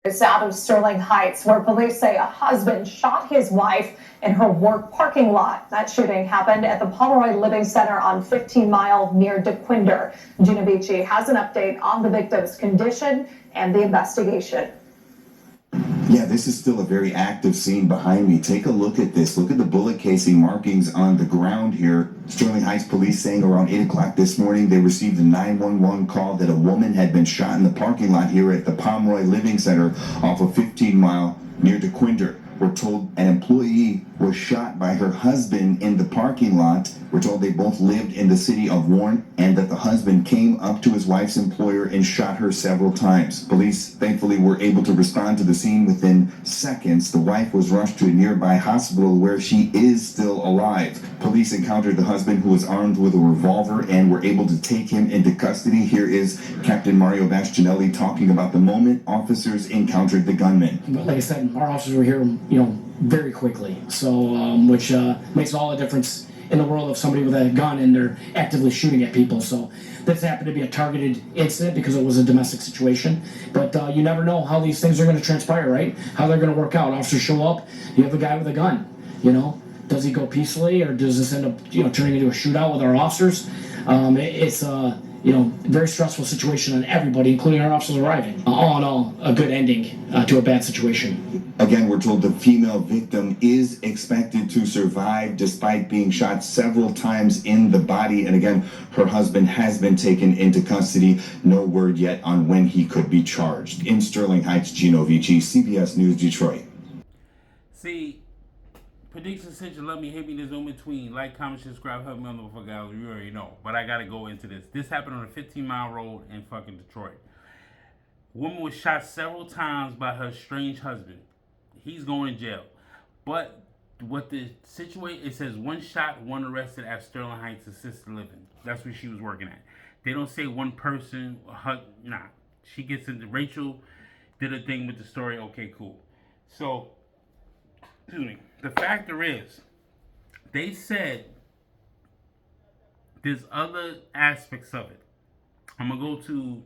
It's out of Sterling Heights, where police say a husband shot his wife in her work parking lot. That shooting happened at the Pomeroy Living Center on 15 Mile near DeQuinder. Gina Vici has an update on the victim's condition and the investigation. Yeah, this is still a very active scene behind me. Take a look at this. Look at the bullet casing markings on the ground here. Sterling Heights police saying around 8 o'clock this morning they received a 911 call that a woman had been shot in the parking lot here at the Pomeroy Living Center off of 15 Mile near DeQuinder. We're told an employee was shot by her husband in the parking lot. We're told they both lived in the city of Warren and that the husband came up to his wife's employer and shot her several times. Police thankfully were able to respond to the scene within seconds. The wife was rushed to a nearby hospital where she is still alive. Police encountered the husband who was armed with a revolver and were able to take him into custody. Here is Captain Mario Bastianelli talking about the moment officers encountered the gunman. Like I said, our officers were here, very quickly. So, which makes all the difference in the world of somebody with a gun and they're actively shooting at people. So this happened to be a targeted incident because it was a domestic situation. But you never know how these things are going to transpire, right? How they're going to work out. Officers show up, you have a guy with a gun, Does he go peacefully or does this end up, turning into a shootout with our officers? It's a very stressful situation on everybody, including our officers arriving. All in all, a good ending to a bad situation. Again, we're told the female victim is expected to survive despite being shot several times in the body. And again, her husband has been taken into custody. No word yet on when he could be charged. In Sterling Heights, Gino Vici, CBS News, Detroit. See, Prediction Central, let me hit me this in between. Like, comment, subscribe, help me on the motherfucker out. You already know. But I gotta go into this. This happened on a 15-mile road in fucking Detroit. Woman was shot several times by her estranged husband. He's going to jail. But what the situation, it says one shot, one arrested at Sterling Heights Assisted Living. That's where she was working at. They don't say one person, nah. She gets into, Rachel did a thing with the story. Okay, cool. So, excuse me. The factor is, they said there's other aspects of it. I'm going to go to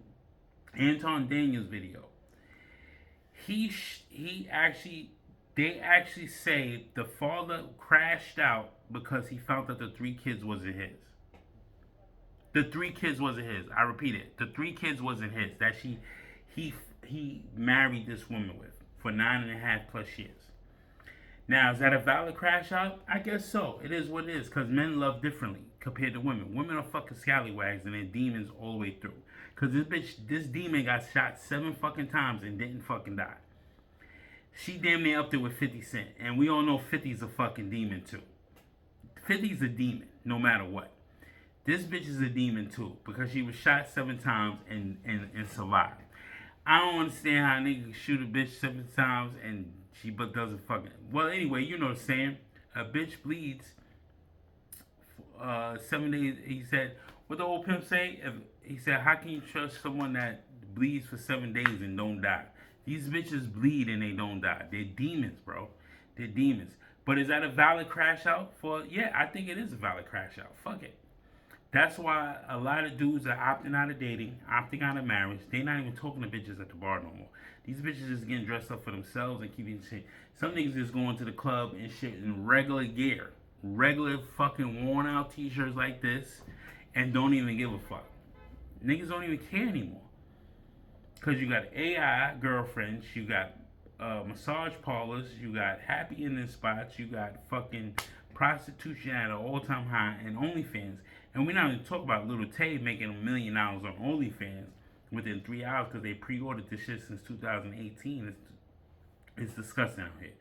Anton Daniels' video. They actually say the father crashed out because he found that the 3 kids wasn't his. The 3 kids wasn't his. I repeat it. The 3 kids wasn't his. That he married this woman with for 9.5+ years. Now, is that a valid crash out? I guess so. It is what it is, because men love differently compared to women. Women are fucking scallywags and they're demons all the way through. Because this demon got shot 7 fucking times and didn't fucking die. She damn near up there with 50 Cent. And we all know 50's a fucking demon too. 50's a demon, no matter what. This bitch is a demon too, because she was shot 7 times and survived. I don't understand how a nigga can shoot a bitch 7 times and she but doesn't fucking. Well, anyway, you know what I'm saying. A bitch bleeds 7 days. He said, what the old pimp say? He said, how can you trust someone that bleeds for 7 days and don't die? These bitches bleed and they don't die. They're demons, bro. They're demons. But is that a valid crash out? Yeah, I think it is a valid crash out. Fuck it. That's why a lot of dudes are opting out of dating, opting out of marriage. They're not even talking to bitches at the bar no more. These bitches just getting dressed up for themselves and keeping shit. Some niggas just going to the club and shit in regular gear. Regular fucking worn out t-shirts like this and don't even give a fuck. Niggas don't even care anymore. Because you got AI girlfriends, you got massage parlors, you got happy ending spots, you got fucking prostitution at an all-time high and OnlyFans. And we're not even talking about Lil Tay making $1 million on OnlyFans within 3 hours because they pre-ordered this shit since 2018. It's disgusting out here.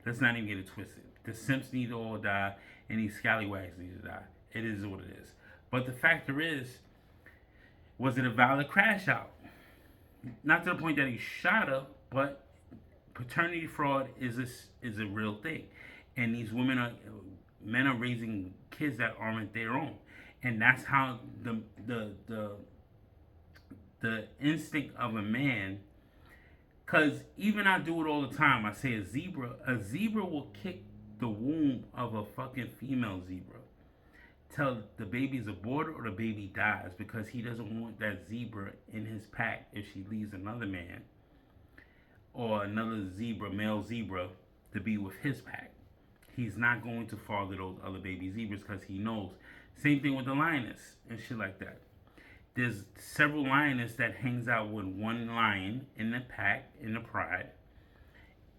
Let's not even get it twisted. The simps need to all die and these scallywags need to die. It is what it is. But the factor is, was it a valid crash out? Not to the point that he shot her, but paternity fraud is a real thing. And these men are raising kids that aren't their own. And that's how the instinct of a man, because even I do it all the time. I say a zebra will kick the womb of a fucking female zebra till the baby's aborted or the baby dies, because he doesn't want that zebra in his pack if she leaves another man or another zebra, male zebra, to be with his pack. He's not going to father those other baby zebras because he knows. Same thing with the lioness and shit like that. There's several lioness that hangs out with one lion in the pack, in the pride,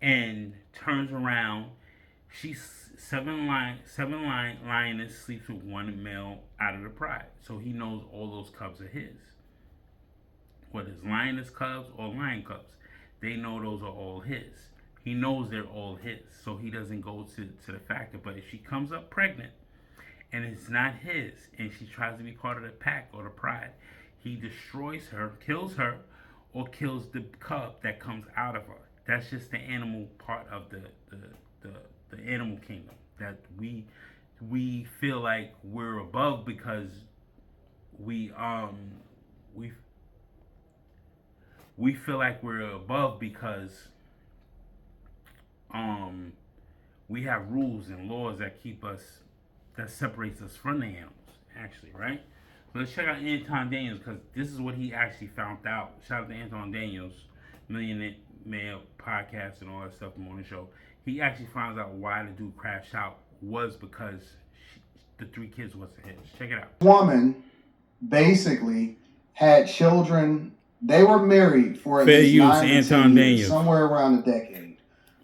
and turns around. She's lioness sleeps with one male out of the pride. So he knows all those cubs are his. Whether it's lioness cubs or lion cubs, they know those are all his. He knows they're all his, so he doesn't go to the factor. But if she comes up pregnant and it's not his, and she tries to be part of the pack or the pride, he destroys her, kills her, or kills the cub that comes out of her. That's just the animal part of the animal kingdom that we feel like we're above because we feel like we're above because we have rules and laws that keep us, that separates us from the animals, actually, right? So let's check out Anton Daniels, because this is what he actually found out. Shout out to Anton Daniels, Millionaire podcast and all that stuff, the morning show. He actually finds out why the dude crashed out was because the 3 kids wasn't his. Check it out. Woman basically had children. They were married for at Fair least use, 9 to 10 Anton years, Daniels. somewhere around a decade.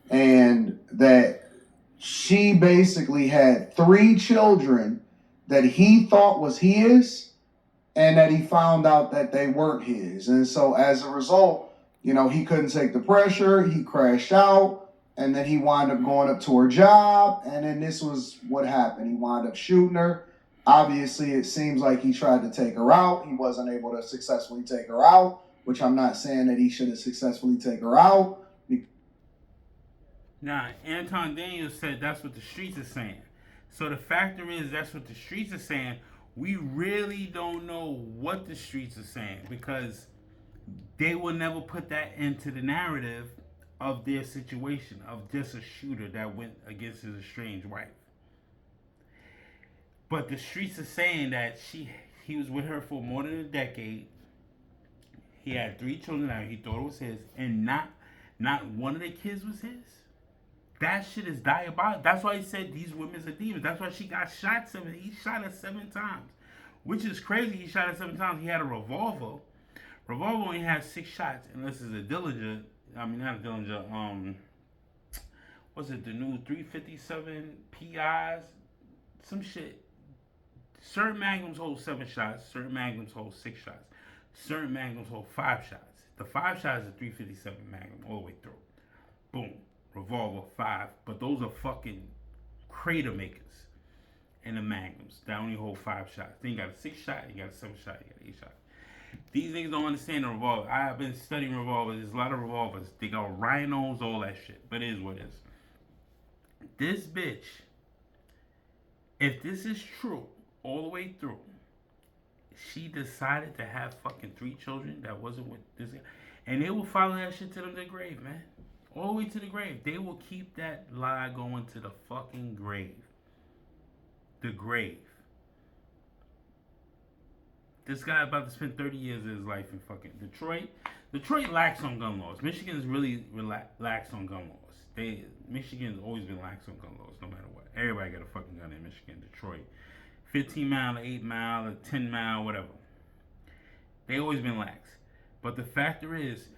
And that she basically had 3 children that he thought was his, and that he found out that they weren't his. And so as a result, you know, he couldn't take the pressure, he crashed out, and then he wound up going up to her job, and then this was what happened. He wound up shooting her. Obviously, it seems like he tried to take her out. He wasn't able to successfully take her out, which I'm not saying that he should have successfully taken her out. Now, Anton Daniels said that's what the streets are saying. So the factor is that's what the streets are saying. We really don't know what the streets are saying because they will never put that into the narrative of their situation, of just a shooter that went against his estranged wife. But the streets are saying that he was with her for more than a decade. He had 3 children that he thought it was his, and not one of the kids was his. That shit is diabolical. That's why he said these women are demons. That's why she got shot 7. He shot her 7 times, which is crazy. He shot her 7 times. He had a revolver. Revolver only has 6 shots, unless it's a Dillinger. I mean, not a Dillinger. What's it? The new 357 PIs, some shit. Certain magnums hold 7 shots. Certain magnums hold 6 shots. Certain magnums hold 5 shots. The 5 shots is a 357 magnum all the way through. Boom. Revolver 5, but those are fucking crater makers in the magnums that only hold 5 shots. Then you got a 6 shot, you got a 7 shot, you got an 8 shot. These niggas don't understand the revolver. I have been studying revolvers. There's a lot of revolvers. They got rhinos, all that shit. But it is what it is. This bitch, if this is true all the way through, she decided to have fucking 3 children that wasn't with this guy, and they will follow that shit to them to the grave, man. All the way to the grave. They will keep that lie going to the fucking grave. The grave. This guy about to spend 30 years of his life in fucking Detroit. Detroit lax on gun laws. Michigan is really lax on gun laws. Michigan's always been lax on gun laws, no matter what. Everybody got a fucking gun in Michigan, Detroit. 15 mile, 8 mile, 10 mile, whatever. They always been lax. But the factor is,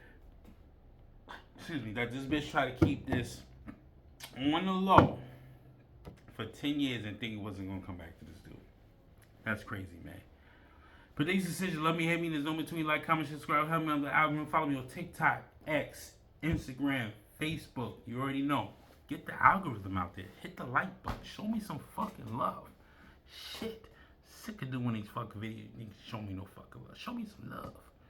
that this bitch tried to keep this on the low for 10 years and think it wasn't going to come back to this dude. That's crazy, man. Predicts decision. Love me, hate me. There's no between. Like, comment, subscribe. Help me on the algorithm. Follow me on TikTok, X, Instagram, Facebook. You already know. Get the algorithm out there. Hit the like button. Show me some fucking love. Shit. Sick of doing these fucking videos. Niggas show me no fucking love. Show me some love.